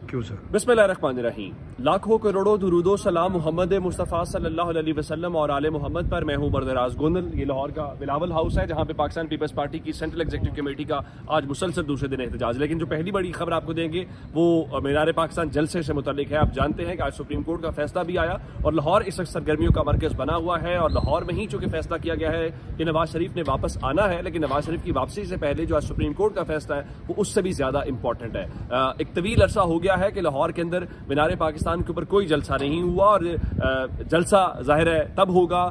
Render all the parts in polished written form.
क्यों सर? बिस्मिल्लाहिर्रहमानिर्रहीम। लाखों करोड़ों दुरूदो सलाम मोहम्मद मुस्तफ़ा सल्लल्लाहु अलैहि वसल्लम और आले मोहम्मद पर। मैं हूं बरदराज गोंदल। ये लाहौर का बिलावल हाउस है जहां पे पाकिस्तान पीपल्स पार्टी की सेंट्रल एग्जीक्यूटिव कमेटी का आज मुसलसल दूसरे दिन एहतजाज। लेकिन जो पहली बड़ी खबर आपको देंगे वो मीनार पाकिस्तान जलसे से मुतल्लिक है। आप जानते हैं कि आज सुप्रीम कोर्ट का फैसला भी आया और लाहौर इस वक्त सरगर्मियों का मरकज बना हुआ है और लाहौर में ही चूंकि फैसला किया गया है कि नवाज शरीफ ने वापस आना है, लेकिन नवाज शरीफ की वापसी से पहले जो आज सुप्रीम कोर्ट का फैसला है वो उससे भी ज्यादा इंपॉर्टेंट है। एक तवील अरसा हो गया है कि लाहौर के अंदर मीनार पाकिस्तान के ऊपर कोई जलसा नहीं हुआ और जलसा जाहिर है तब होगा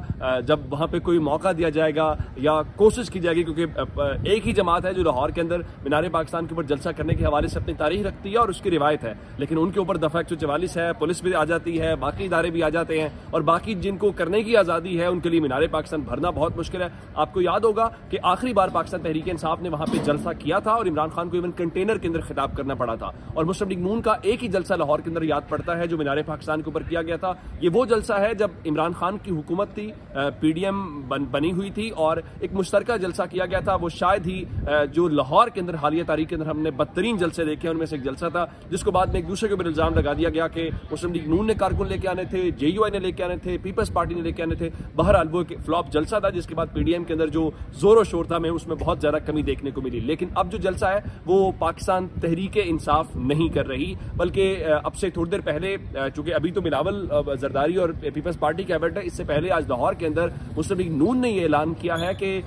जब वहां पे कोई मौका दिया जाएगा या कोशिश की जाएगी, क्योंकि एक ही जमात है जो लाहौर के अंदर मीनार पाकिस्तान के ऊपर जलसा करने के हवाले से अपनी तारीख रखती है और उसकी रिवायत है। लेकिन उनके ऊपर दफा 144 है, पुलिस भी आ जाती है, बाकी इदारे भी आ जाते हैं और बाकी जिनको करने की आजादी है उनके लिए मीनार पाकिस्तान भरना बहुत मुश्किल है। आपको याद होगा कि आखिरी बार पाकिस्तान तहरीक इंसाफ ने वहां पे जलसा किया था और इमरान खान को इवन कंटेनर के अंदर खिताब करना पड़ा था और मुस्लिम लीग नून का एक ही जलसा लाहौर के अंदर याद पड़ता है जो मीनार पाकिस्तान के ऊपर किया गया था। ये वो जलसा है जब इमरान खान की हुकूमत थी, पीडीएम बनी हुई थी और एक मुश्तरका जलसा किया गया था। वो शायद ही जो लाहौर के अंदर हालिया तारीख के अंदर हमने बदतरीन जलसे देखे उनमें से एक जलसा था, जिसको बाद में एक दूसरे के ऊपर इल्जाम लगा दिया गया कि मुस्लिम लीग नून ने कारकुन लेके आने थे, जेयूआई ने लेके आने थे, पीपल्स पार्टी ने लेके आने थे। बहरहाल वो एक फ्लॉप जलसा था जिसके बाद पीडीएम के अंदर जो जोर शोर था मैं उसमें बहुत ज्यादा कमी देखने को मिली। लेकिन अब जो जलसा है वो पाकिस्तान तहरीक इंसाफ नहीं कर रही, बल्कि अब से थोड़ी देर पहले, चूंकि अभी तो बिलावल जरदारी और पीपल्स पार्टी कैबिनेट है, इससे पहले आज लाहौर के अंदर मुस्लिम लीग नून ने यह ऐलान किया है कि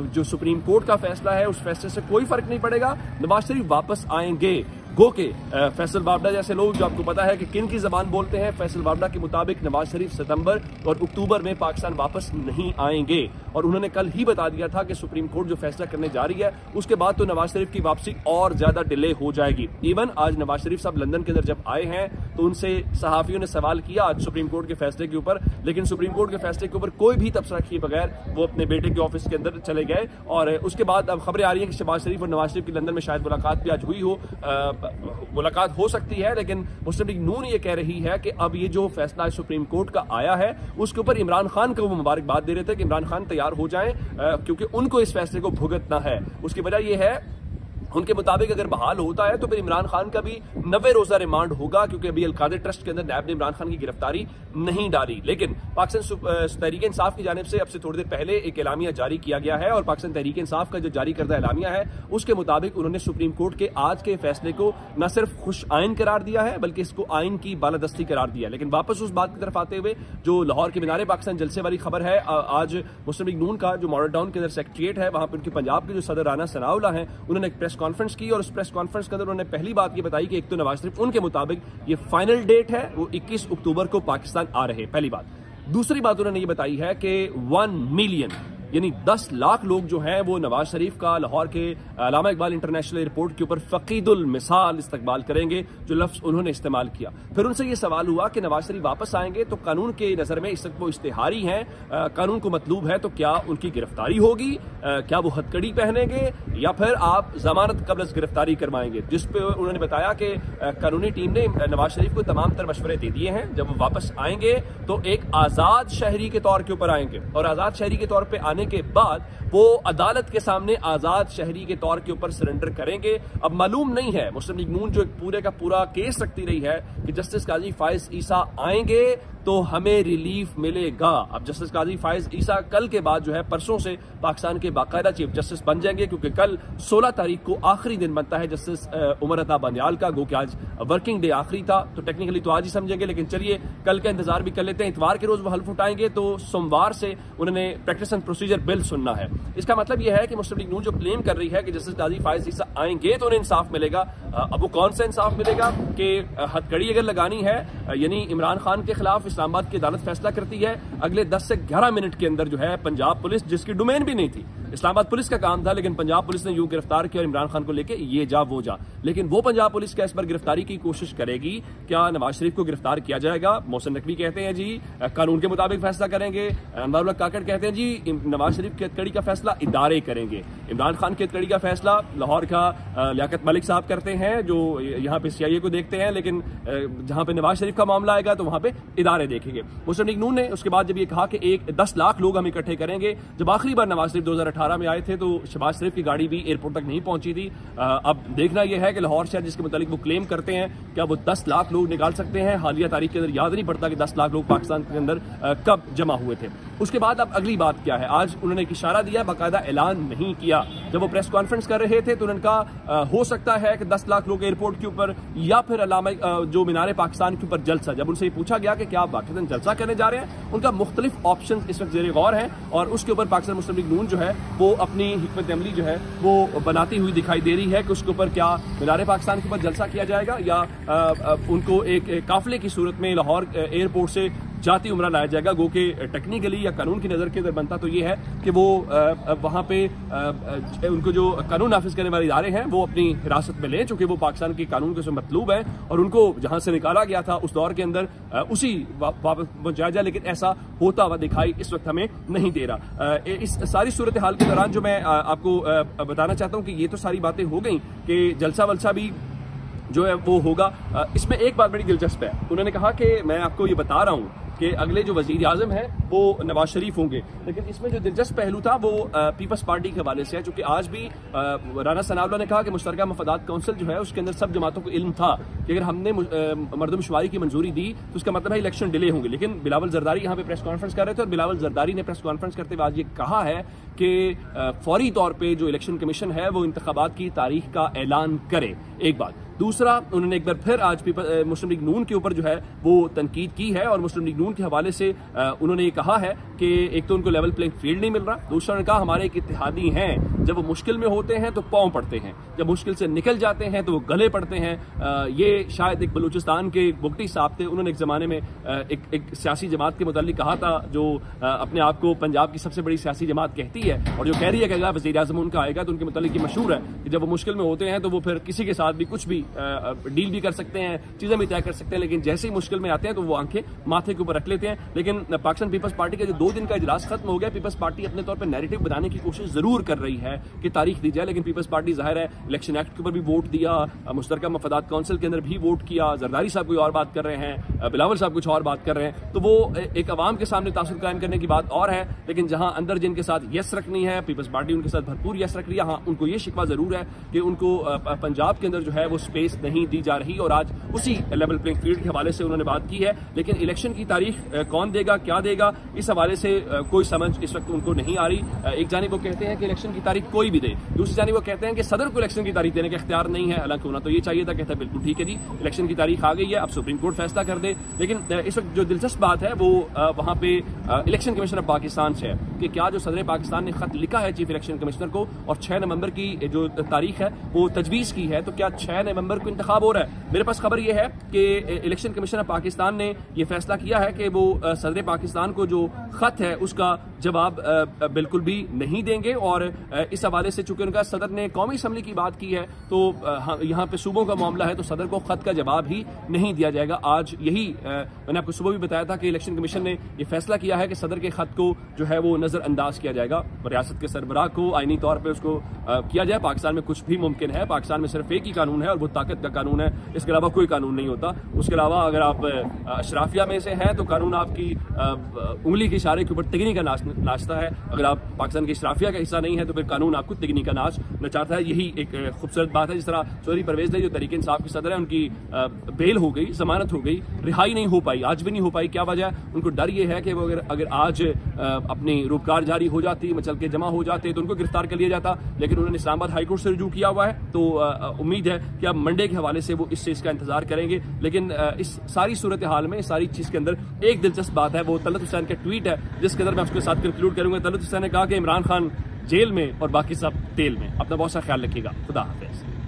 जो सुप्रीम कोर्ट का फैसला है उस फैसले से कोई फर्क नहीं पड़ेगा, नवाज शरीफ वापस आएंगे। गो के फैसल वावडा जैसे लोग जो आपको पता है कि किन की जबान बोलते हैं, फैसल वावडा के मुताबिक नवाज शरीफ सितंबर और अक्टूबर में पाकिस्तान वापस नहीं आएंगे और उन्होंने कल ही बता दिया था कि सुप्रीम कोर्ट जो फैसला करने जा रही है उसके बाद तो नवाज शरीफ की वापसी और ज्यादा डिले हो जाएगी। इवन आज नवाज शरीफ साहब लंदन के अंदर जब आए हैं तो उनसे सहाफियों ने सवाल किया आज सुप्रीम कोर्ट के फैसले के ऊपर, लेकिन सुप्रीम कोर्ट के फैसले के ऊपर कोई भी तबसरा किए बगैर वो अपने बेटे के ऑफिस के अंदर चले गए और उसके बाद अब खबरें आ रही है कि शहबाज शरीफ और नवाज शरीफ की लंदन में शायद मुलाकात भी आज हुई हो, मुलाकात हो सकती है। लेकिन मुस्लिम लीग नून ये कह रही है कि अब ये जो फैसला सुप्रीम कोर्ट का आया है उसके ऊपर इमरान खान को वो मुबारकबाद दे रहे थे कि इमरान खान तैयार हो जाएं क्योंकि उनको इस फैसले को भुगतना है। उसकी वजह यह है उनके मुताबिक अगर बहाल होता है तो फिर इमरान खान का भी 90 रोजा रिमांड होगा, क्योंकि अभी अलकादर ट्रस्ट के अंदर नैब ने इमरान खान की गिरफ्तारी नहीं डाली। लेकिन पाकिस्तान तहरीक इंसाफ की जानिब से अब से थोड़ी देर पहले एक एलामिया जारी किया गया है और पाकिस्तान तहरीक इंसाफ का जो जारी करदा एलामिया है उसके मुताबिक उन्होंने सुप्रीम कोर्ट के आज के फैसले को न सिर्फ खुश आइन करार दिया है बल्कि इसको आइन की बालादस्ती करार दिया। लेकिन वापस उस बात की तरफ आते हुए जो लाहौर के मीनार पाकिस्तान जलसे वाली खबर है, आज मुस्लिम लीग नून का जो मॉडल टाउन के अंदर सेक्रेटरिएट है वहां पर उनके पंजाब के जो सदर राना सनाउल्लाह हैं उन्होंने एक प्रेस कॉन्फ्रेंस की और उस प्रेस कॉन्फ्रेंस के अंदर उन्होंने पहली बात ये बताई कि एक तो नवाज शरीफ उनके मुताबिक ये फाइनल डेट है वो 21 अक्टूबर को पाकिस्तान आ रहे, पहली बात। दूसरी बात उन्होंने ये बताई है कि 1 मिलियन यानी 10 लाख लोग जो हैं वो नवाज शरीफ का लाहौर के अल्लामा इकबाल इंटरनेशनल एयरपोर्ट के ऊपर फकीदुल मिसाल इस्तकबाल करेंगे, जो लफ्ज उन्होंने इस्तेमाल किया। फिर उनसे ये सवाल हुआ कि नवाज शरीफ वापस आएंगे तो कानून के नजर में इस वक्त वो इश्तिहारी हैं, कानून को मतलूब है, तो क्या उनकी गिरफ्तारी होगी, क्या वो हथकड़ी पहनेंगे या फिर आप जमानत कबल गिरफ्तारी करवाएंगे। जिस पे उन्होंने बताया कि कानूनी टीम ने नवाज शरीफ को तमाम तर मशवरे दे दिए हैं, जब वो वापस आएंगे तो एक आजाद शहरी के तौर के ऊपर आएंगे और आजाद शहरी के तौर पर आने के बाद वो अदालत के सामने आजाद शहरी के तौर के ऊपर सरेंडर करेंगे। अब मालूम नहीं है, मुस्लिम लीग नून जो एक पूरे का पूरा केस रखती रही है कि जस्टिस काजी फायज ईसा आएंगे तो हमें रिलीफ मिलेगा। अब जस्टिस काजी फायज ईसा कल के बाद जो है परसों से पाकिस्तान के बाकायदा चीफ जस्टिस बन जाएंगे, क्योंकि कल 16 तारीख को आखिरी दिन बनता है जस्टिस उमर अता बंदियाल का, गो कि आज वर्किंग डे आखिरी था तो टेक्निकली तो आज ही समझेंगे, लेकिन चलिए कल का इंतजार भी कर लेते हैं। इतवार के रोज वो हल्फ उठाएंगे तो सोमवार से उन्होंने प्रैक्टिस एंड प्रोसीजर बिल सुनना है। इसका मतलब यह है कि मुस्लिम लीग नून जो क्लेम कर रही है कि जस्टिस काजी फायज ईसा आएंगे तो उन्हें इंसाफ मिलेगा, अब वो कौन सा इंसाफ मिलेगा कि हथकड़ी अगर लगानी है, यानी इमरान खान के खिलाफ इस्लामाबाद की अदालत फैसला करती है अगले 10 से 11 मिनट के अंदर जो है पंजाब पुलिस, जिसकी डोमेन भी नहीं थी, इस्लामाबाद पुलिस का काम था, लेकिन पंजाब पुलिस ने यूं गिरफ्तार किया और इमरान खान को लेके ये जा वो जा। लेकिन वो पंजाब पुलिस क्या इस पर गिरफ्तारी की कोशिश करेगी? क्या नवाज शरीफ को गिरफ्तार किया जाएगा? मोहसिन नकवी कहते हैं जी कानून के मुताबिक फैसला करेंगे, अनवर काकड़ कहते हैं जी नवाज शरीफ की हथकड़ी का फैसला इदारे करेंगे, इमरान खान की हथकड़ी का फैसला लाहौर का लियाकत मलिक साहब करते हैं जो यहाँ पे सीआईए को देखते हैं, लेकिन जहां पे नवाज शरीफ का मामला आएगा तो वहां पे इदारे देखेंगे। मुस्लिम लीग नून ने उसके बाद जब ये कहा कि 10 लाख लोग हम इकट्ठे करेंगे, जब आखिरी बार नवाज शरीफ 2018 2018 में आए थे तो शहबाज शरीफ की गाड़ी भी एयरपोर्ट तक नहीं पहुंची थी। अब देखना यह है कि लाहौर शहर जिसके मुतालिक वो क्लेम करते हैं क्या वो 10 लाख लोग निकाल सकते हैं। हालिया तारीख के अंदर याद नहीं पड़ता कि 10 लाख लोग पाकिस्तान के अंदर कब जमा हुए थे। उसके बाद अब अगली बात क्या है, आज उन्होंने एक इशारा दिया, बाकायदा ऐलान नहीं किया। जब वो प्रेस कॉन्फ्रेंस कर रहे थे तो उन्होंने कहा हो सकता है कि 10 लाख लोग एयरपोर्ट के ऊपर या फिर अलामा जो मीनार पाकिस्तान के ऊपर जलसा। जब उनसे पूछा गया कि क्या आप वाकई जलसा करने जा रहे हैं, उनका मुख्तलिफ ऑप्शन इस वक्त जेर गौर है और उसके ऊपर पाकिस्तान मुस्लिम लीग नून जो है वो अपनी हिकमत अमली जो है वो बनाती हुई दिखाई दे रही है कि उसके ऊपर क्या मीनार पाकिस्तान के ऊपर जलसा किया जाएगा या उनको एक काफिले की सूरत में लाहौर एयरपोर्ट से जाती उम्रा लाया जाएगा। गो के टेक्निकली या कानून की नज़र के अंदर बनता तो ये है कि वो वहाँ पे उनको जो कानून नाफिज करने वाले इदारे हैं वो अपनी हिरासत में लें, चूंकि वो पाकिस्तान के कानून के मतलूब है और उनको जहाँ से निकाला गया था उस दौर के अंदर उसी वापस पहुँचाया जाए, लेकिन ऐसा होता हुआ दिखाई इस वक्त हमें नहीं दे रहा। इस सारी सूरत हाल के दौरान जो मैं आपको बताना चाहता हूँ कि ये तो सारी बातें हो गई कि जलसा वलसा भी जो है वो होगा। इसमें एक बात बड़ी दिलचस्प है, उन्होंने कहा कि मैं आपको ये बता रहा हूँ कि अगले जो वजीर आजम है वो नवाज शरीफ होंगे, लेकिन इसमें जो दिलचस्प पहलू था वो पीपल्स पार्टी के हवाले से है, चूंकि आज भी राना सनाउल्लाह ने कहा कि मुश्तरका मफादात काउंसिल जो है उसके अंदर सब जमातों को इल्म था कि अगर हमने मरदमशुमारी की मंजूरी दी तो उसका मतलब है इलेक्शन डिले होंगे। लेकिन बिलावल जरदारी यहाँ पे प्रेस कॉन्फ्रेंस कर रहे थे और बिलावल जरदारी ने प्रेस कॉन्फ्रेंस करते हुए आज ये कहा है कि फौरी तौर पर जो इलेक्शन कमीशन है वो इंतखाबात की तारीख का ऐलान करे। एक बात, दूसरा उन्होंने एक बार फिर आज मुस्लिम लीग नून के ऊपर जो है वो तनकीद की है और मुस्लिम लीग नून के हवाले से उन्होंने ये कहा है कि एक तो उनको लेवल प्लेइंग फील्ड नहीं मिल रहा, दूसरा उन्होंने कहा हमारे एक इत्तेहादी हैं जब वो मुश्किल में होते हैं तो पांव पड़ते हैं, जब मुश्किल से निकल जाते हैं तो वो गले पड़ते हैं। ये शायद एक बलूचिस्तान के बुगटी साहब थे, उन्होंने एक जमाने में एक सियासी जमात के मुतालिक कहा था जो अपने आप को पंजाब की सबसे बड़ी सियासी जमात कहती है और जो कह रही है कि अगर वज़ीर आज़म उनका आएगा तो उनके मुतालिक ये मशहूर है कि जब वो मुश्किल में होते हैं तो वो फिर किसी के साथ भी कुछ भी डील भी कर सकते हैं, चीजें भी तय कर सकते हैं, लेकिन जैसे ही मुश्किल में आते हैं तो वो आंखें माथे के ऊपर रख लेते हैं। लेकिन पाकिस्तान पीपल्स पार्टी का जो 2 दिन का इजलास खत्म हो गया, पीपल्स पार्टी अपने तौर पर नैरेटिव बनाने की कोशिश जरूर कर रही है कि तारीख दी जाए, लेकिन पीपल्स पार्टी जाहिर है इलेक्शन एक्ट के ऊपर भी वोट दिया, मुश्तरका मफादात काउंसिल के अंदर भी वोट किया, जरदारी साहब कोई और बात कर रहे हैं, बिलावल साहब कुछ और बात कर रहे हैं, तो वो एक अवाम के सामने तासुर कायम करने की बात और है। लेकिन जहां अंदर जिनके साथ यस रखनी है, पीपल्स पार्टी उनके साथ भरपूर यस रख रही है। हाँ, उनको ये शिकवा जरूर है कि उनको पंजाब के अंदर जो है वो स्पेस नहीं दी जा रही और आज उसी लेवल प्लेइंग फील्ड के हवाले से उन्होंने बात की है। लेकिन इलेक्शन की तारीख कौन देगा, क्या देगा, इस हवाले से कोई समझ इस वक्त उनको नहीं आ रही। एक जानिब वो कहते हैं कि इलेक्शन की तारीख कोई भी दे, दूसरी जानिब वो कहते हैं कि सदर को इलेक्शन की तारीख देने का इख्तियार नहीं है, हालांकि होना तो ये चाहिए था। कहता है बिल्कुल ठीक है जी, इलेक्शन की तारीख आ गई है, अब सुप्रीम कोर्ट फैसला कर दे। लेकिन इस वक्त जो दिलचस्प बात है वो वहां पे इलेक्शन कमीशन ऑफ पाकिस्तान से है कि क्या जो सदर पाकिस्तान ने खत लिखा है चीफ इलेक्शन कमिश्नर को और 6 नवंबर की जो तारीख है वो तजवीज़ की है, तो क्या 6 नवंबर को इंतखाब हो रहा है। मेरे पास खबर यह है कि इलेक्शन कमीशन ऑफ पाकिस्तान ने यह फैसला किया है कि वो सदर पाकिस्तान को जो खत है उसका जवाब बिल्कुल भी नहीं देंगे और इस हवाले से चूंकि उनका सदर ने कौमी असम्बली की बात की है तो यहाँ पे सूबों का मामला है तो सदर को खत का जवाब ही नहीं दिया जाएगा। आज यही मैंने आपको सुबह भी बताया था कि इलेक्शन कमीशन ने यह फैसला किया है कि सदर के खत को जो है वो नजरअंदाज किया जाएगा, रियासत के सरबराह को आईनी तौर पर उसको किया जाए। पाकिस्तान में कुछ भी मुमकिन है, पाकिस्तान में सिर्फ एक ही कानून है और वो ताकत का कानून है, इसके अलावा कोई कानून नहीं होता। उसके अलावा अगर आप अशराफिया में से हैं तो कानून आपकी उंगली के इशारे के ऊपर तिगनी का नाचता है, अगर आप पाकिस्तान के अशराफिया का हिस्सा नहीं है तो फिर कानून आपको तिगनी का नाच नचाता है। यही एक खूबसूरत बात है। जिस तरह चौधरी परवेज ने जो तरीके इंसाफ के सदर है उनकी बेल हो गई, जमानत हो गई, रिहाई नहीं हो पाई, आज भी नहीं हो पाई। क्या वजह? उनको डर ये है कि वो अगर आज अपनी रूपकार जारी हो जाती, मचल के जमा हो जाते तो उनको गिरफ्तार कर लिया जाता, लेकिन उन्होंने इस्लामाबाद हाईकोर्ट से रुजू किया हुआ है तो उम्मीद है कि अब मंडे के हवाले से वो इस चीज़ का इंतजार करेंगे। लेकिन इस सारी सूरत हाल में, सारी चीज़ के अंदर एक दिलचस्प बात है, वो तलत हुसैन का ट्वीट है जिसके अंदर मैं उसके साथ कंक्लूड करूंगा। तलत हुसैन ने कहा कि इमरान खान जेल में और बाकी सब तेल में। अपना बहुत सा ख्याल रखिएगा। खुदा हाफिज़।